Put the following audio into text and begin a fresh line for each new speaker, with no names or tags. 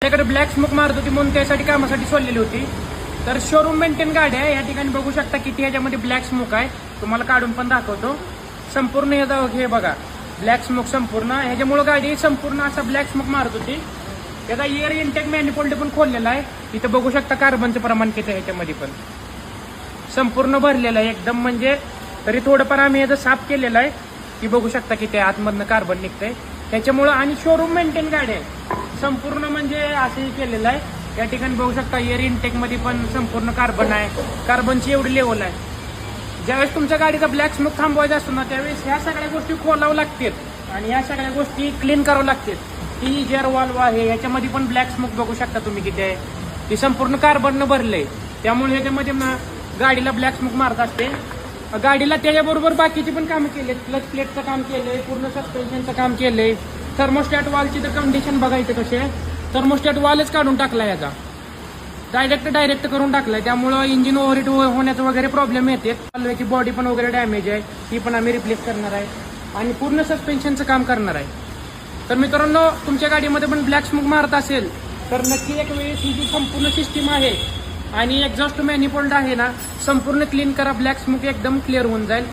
त्याकडे black smoke मारत होती म्हणून त्यासाठी कामासाठी सोडलेली होती. तर शोरूम मेंटेन गाडी आहे. या ठिकाणी बघू शकता किती ह्याच्यामध्ये ब्लॅक स्मोक आहे. तुम्हाला काढून पण दाखवतो. संपूर्ण हे बघा ब्लॅक स्मोक संपूर्ण ह्याच्यामुळे गाडी संपूर्ण असा ब्लॅक स्मोक मारत होती. त्याचा एअर इनटेक मॅनिफोल्ड पण खोललेला आहे. इथं बघू शकता कार्बनचं प्रमाण किती आहे ह्याच्यामध्ये पण संपूर्ण भरलेलं आहे एकदम. म्हणजे तरी थोडंफार आम्ही याचं साफ केलेलं आहे की बघू शकता किती आतमधनं कार्बन निघतंय त्याच्यामुळं. आणि शोरूम मेंटेन गाडी आहे संपूर्ण म्हणजे असंही केलेलं आहे. या ठिकाणी बघू शकता एअर इनटेक मध्ये पण संपूर्ण कार्बन आहे. कार्बनची एवढी लेवल आहे. ज्यावेळेस तुमच्या गाडीचा ब्लॅक स्मोक थांबवायचा असतो ना त्यावेळेस ह्या सगळ्या गोष्टी खोलावं लागतात आणि ह्या सगळ्या गोष्टी क्लीन करावं लागतात. ही जेअर वाल्व आहे याच्यामध्ये पण ब्लॅक स्मोक बघू शकता तुम्ही किती आहे. ते संपूर्ण कार्बननं भरलंय त्यामुळे ह्याच्यामध्ये गाडीला ब्लॅक स्मोक मारत असते. गाडीला त्याच्याबरोबर बाकीची पण कामं केले. क्लच प्लेटचं काम केलंय, पूर्ण सस्पेन्शनचं काम केलंय. थर्मोस्टॅट वॉलची तर कंडिशन बघायचं कशी आहे. थर्मोस्टॅट वॉलच काढून टाकला याचा डायरेक्ट करून टाकलाय. त्यामुळं इंजिन ओव्हरहीट होण्याचं वगैरे प्रॉब्लेम येते. याची बॉडी पण वगैरे डॅमेज आहे ती पण आम्ही रिप्लेस करणार आहे आणि पूर्ण सस्पेन्शनचं काम करणार आहे. तर मित्रांनो तुमच्या गाडीमध्ये पण ब्लॅक स्मोक मारत असेल तर नक्की एक वेळेस ही जी संपूर्ण सिस्टीम आहे आणि एक्झॉस्ट मॅनिफोल्ड आहे ना संपूर्ण क्लीन करा. ब्लॅक स्मोक एकदम क्लिअर होऊन जाईल.